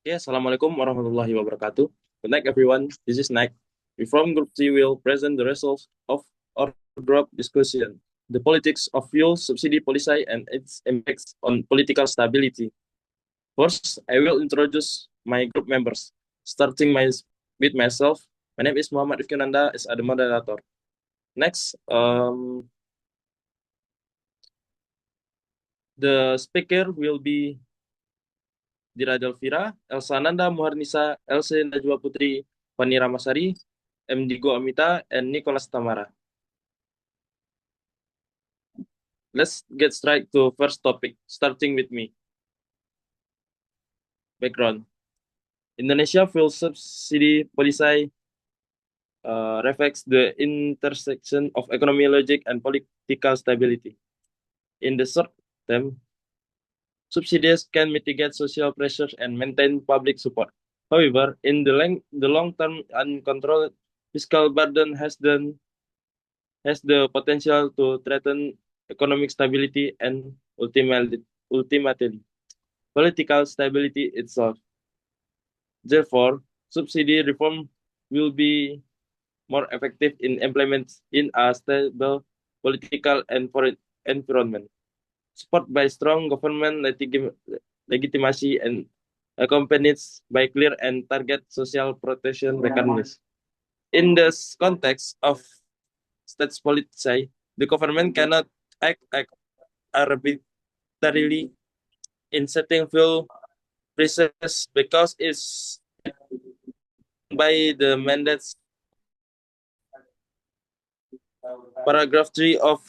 Okay, Assalamualaikum warahmatullahi wabarakatuh. Good night, everyone. This is Nick. We from Group C will present the results of our group discussion, the politics of fuel subsidy policy and its impacts on political stability. First, I will introduce my group members, starting with myself. My name is Muhammad Rifkinanda as the moderator. Next, the speaker will be Dira Delvira, Elsa Nanda Muharnisa, Else Najwa Putri, Fani Ramasari, M. Digo Amita, and Nicholas Tamara. Let's get straight to first topic, starting with me. Background. Indonesia fuel subsidy policy reflects the intersection of economic logic and political stability. In the short term, subsidies can mitigate social pressures and maintain public support. However, in the long term, uncontrolled fiscal burden has the potential to threaten economic stability and ultimately political stability itself. Therefore, subsidy reform will be more effective in implemented in a stable political and foreign environment, supported by strong government legitimacy and accompanied by clear and target social protection mechanisms. In this context of states policy, the government cannot act arbitrarily in setting fuel prices because it's by the mandates paragraph 3 of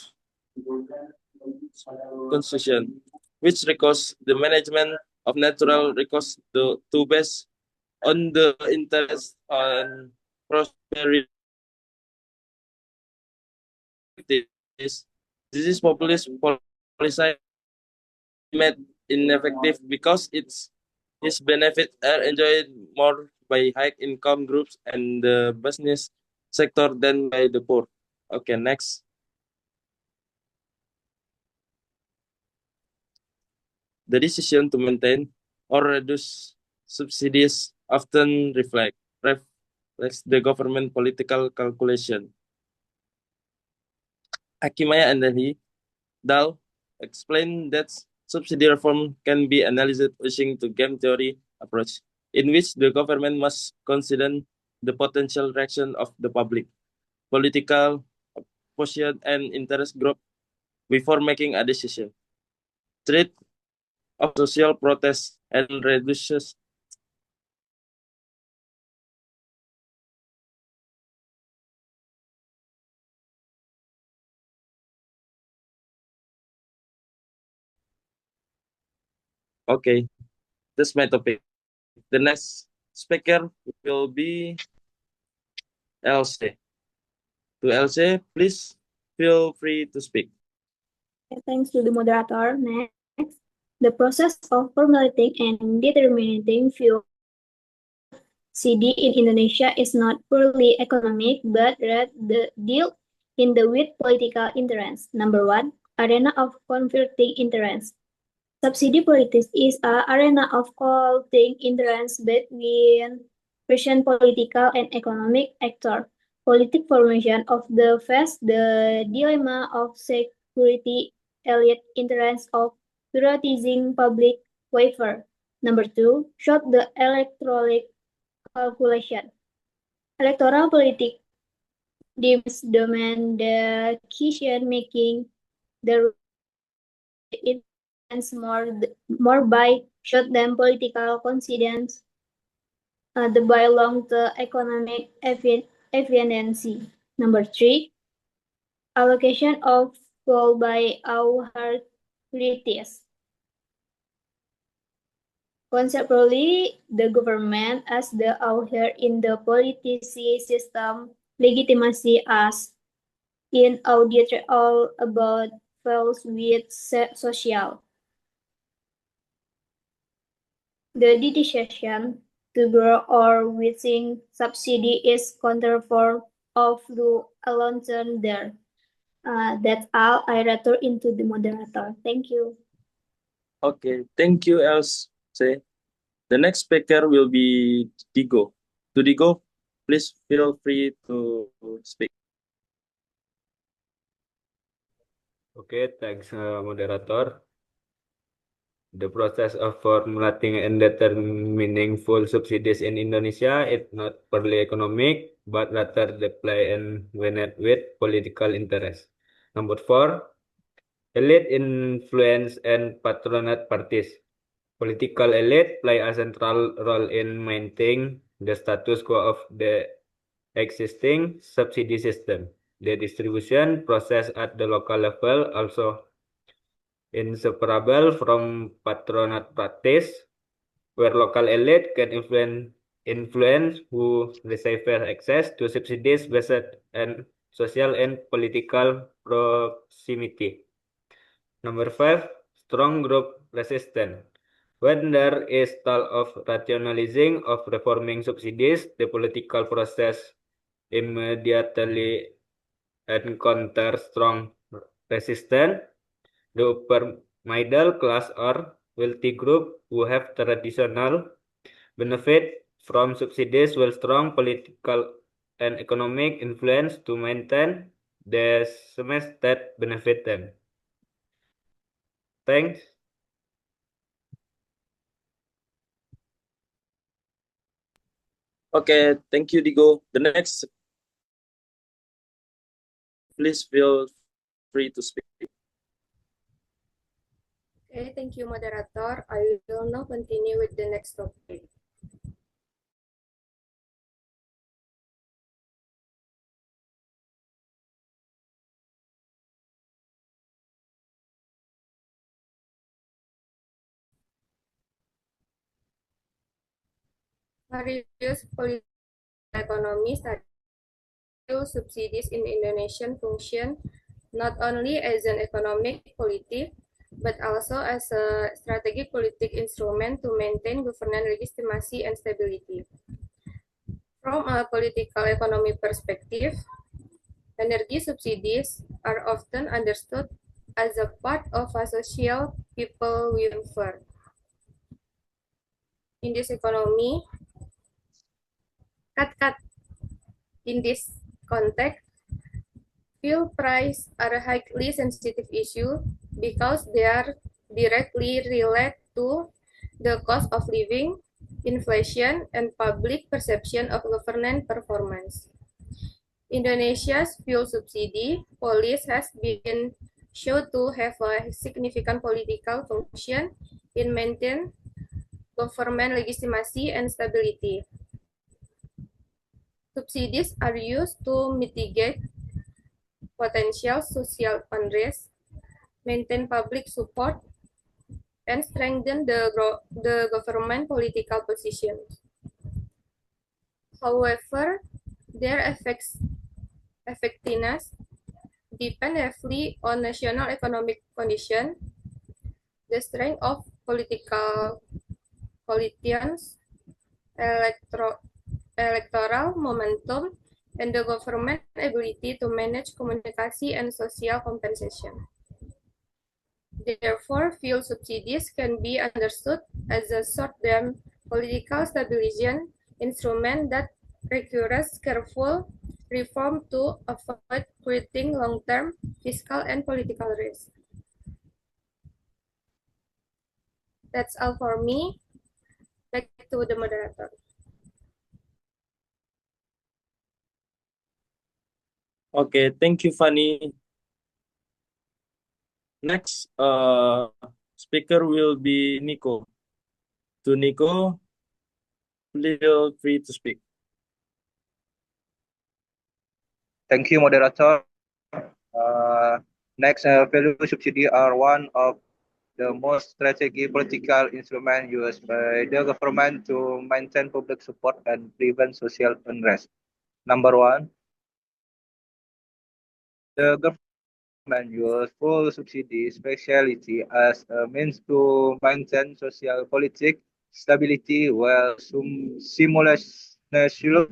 Constitution, which requires the management of natural resources to base on the interest and prosperity. This is populist policy made ineffective because its benefits are enjoyed more by high income groups and the business sector than by the poor. Okay, next. The decision to maintain or reduce subsidies often reflects the government political calculation. Akimaya and Dal explained that subsidy reform can be analyzed using the game theory approach, in which the government must consider the potential reaction of the public, political opposition, and interest group before making a decision. Threat of social protest and reduces. Okay, that's my topic. The next speaker will be Elsie. To Elsie, please feel free to speak. Thanks to the moderator. Next, the process of formulating and determining fuel CD in Indonesia is not purely economic, but rather deal in the with political interest. Number one, arena of conflicting interests. Subsidy politics is an arena of conflicting interests between Russian political and economic actors. Politic formation of the face the dilemma of security elite interests of prioritizing public welfare. Number two, short the electoral calculation. Electoral politics deems domain the decision making the influence more by short-term political considerations the by long-term economic efficiency. Number three, allocation of goal by authorities. Conceptually, the government as the author in the policy system legitimacy as in audit all about files with social. The decision to grow or within subsidy is counterform of the alone term there. That's all. I return into the moderator. Thank you. Okay, thank you, Elsie. The next speaker will be Digo. To Digo, please feel free to speak. Okay, thanks, moderator. The process of formulating and determining full subsidies in Indonesia is not purely economic, but rather the play and winet with political interest. Number 4, elite influence and patronate parties. Political elite play a central role in maintaining the status quo of the existing subsidy system. The distribution process at the local level also inseparable from patronate practice, where local elite can influence who receive access to subsidies based on social and political proximity. Number 5, strong group resistance. When there is talk of rationalizing of reforming subsidies, the political process immediately encounters strong resistance. The upper middle class or wealthy group who have traditional benefit from subsidies will strong political and economic influence to maintain the schemes that benefit them. Thanks. Okay, thank you, Digo. The next, please feel free to speak. Okay, thank you, moderator. I will now continue with the next topic. Various political economies subsidies in Indonesian function not only as an economic policy, but also as a strategic politic instrument to maintain governance legitimacy and stability. From a political economy perspective, energy subsidies are often understood as a part of a social people welfare. In this economy, in this context, fuel prices are a highly sensitive issue because they are directly related to the cost of living, inflation, and public perception of government performance. Indonesia's fuel subsidy policy has been shown to have a significant political function in maintaining government legitimacy and stability. Subsidies are used to mitigate potential social unrest, maintain public support, and strengthen the government political positions. However, their effectiveness depend heavily on national economic condition, the strength of politicians, electoral momentum, and the government ability to manage communication and social compensation. Therefore, fuel subsidies can be understood as a short-term political stabilization instrument that requires careful reform to avoid creating long-term fiscal and political risk. That's all for me. Back to the moderator. Okay, thank you, Fanny. Next, speaker will be Nico. To Nico, please feel free to speak. Thank you, moderator. Next, value subsidy are one of the most strategic political instruments used by the government to maintain public support and prevent social unrest. Number 1, the government uses full subsidy speciality as a means to maintain social politic stability while simultaneously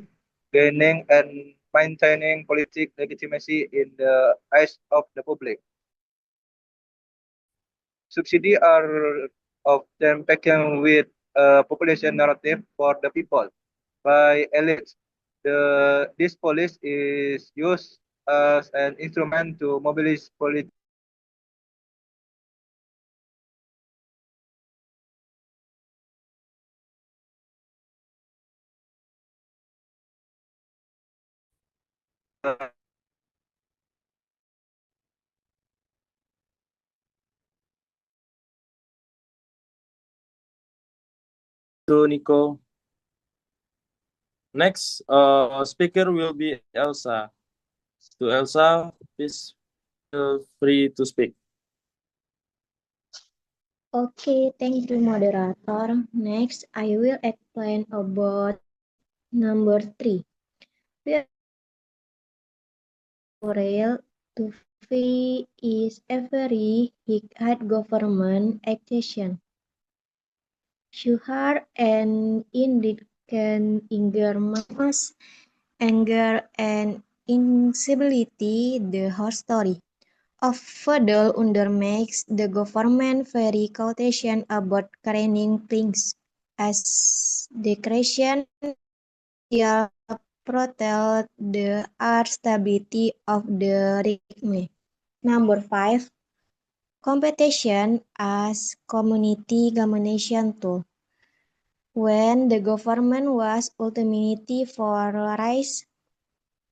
gaining and maintaining politic legitimacy in the eyes of the public. Subsidies are often taken with a population narrative for the people by elites. This policy is used as an instrument to mobilize political to Nico. Next, speaker will be Elsa. To Elsa, please feel free to speak. Okay, thank you, moderator. Next, I will explain about number 3. Rail to fee is a very hard government action. Sure and indeed can anger mass, anger and instability the whole story of feudal undermakes the government very cautious about carrying things as the creation shall protect the art stability of the regime. Number 5. Competition as community domination tool. When the government was ultimately for rise,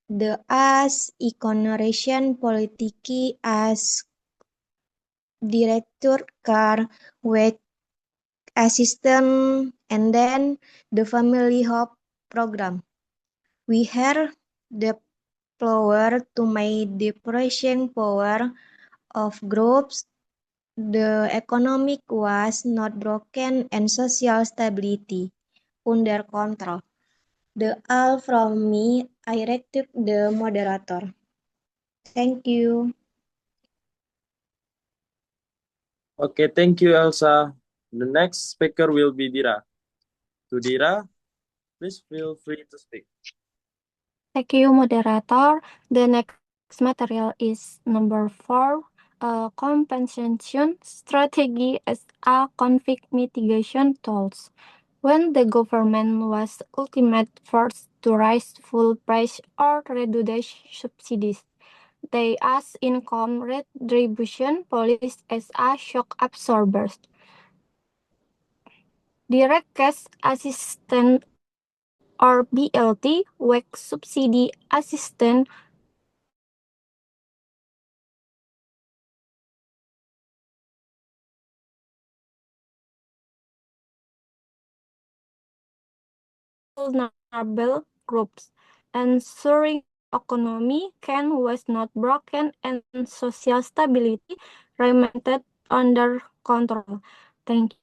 the as econoration politiki as director car with assistant and then the family hope program. We had the power to make the pricing power of groups. The economic was not broken and social stability under control. The all from me, I reacted the moderator. Thank you. Okay, thank you, Elsa. The next speaker will be Dira. To Dira, please feel free to speak. Thank you, moderator. The next material is number 4, compensation strategy as a conflict mitigation tools. When the government was ultimate forced to raise full price or reduce subsidies, they as income redistribution policy as a shock absorber. Direct cash assistance or BLT, WEC subsidy assistance vulnerable groups, ensuring economy was not broken and social stability remained under control. Thank you.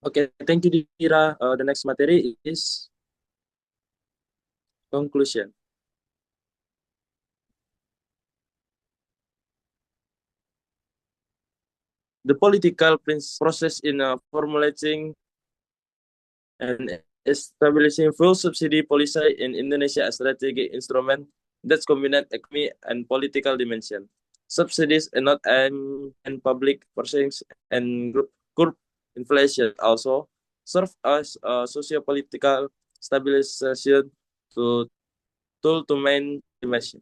Okay, thank you, Dira. The next materi is conclusion. The political process in formulating and establishing full subsidy policy in Indonesia as strategic instrument that combines economy and political dimension. Subsidies are not aimed at public purchasing and curb inflation, also serve as a socio-political stabilization tool to maintain dimension.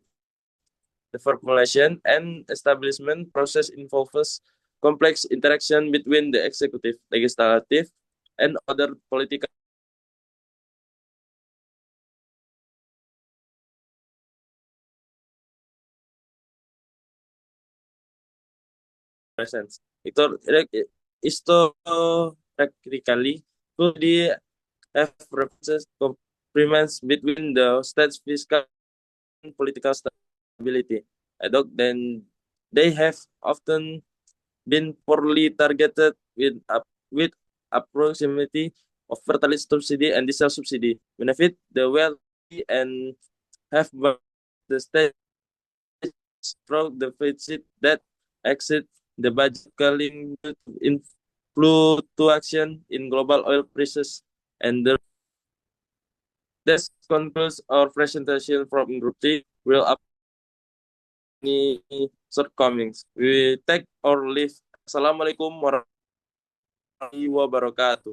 The formulation and establishment process involves complex interaction between the executive, legislative, and other political presence. Historically, could the have references complements between the state's fiscal and political stability. Then they have often been poorly targeted with approximately of fertilizer subsidy and diesel subsidy benefit the wealthy and have the state stroke deficit that exceed the budget calling in fluctuation in global oil prices and the this concludes our presentation from Group 3. Will up any shortcomings. We take our leave. Assalamualaikum warahmatullahi wabarakatuh.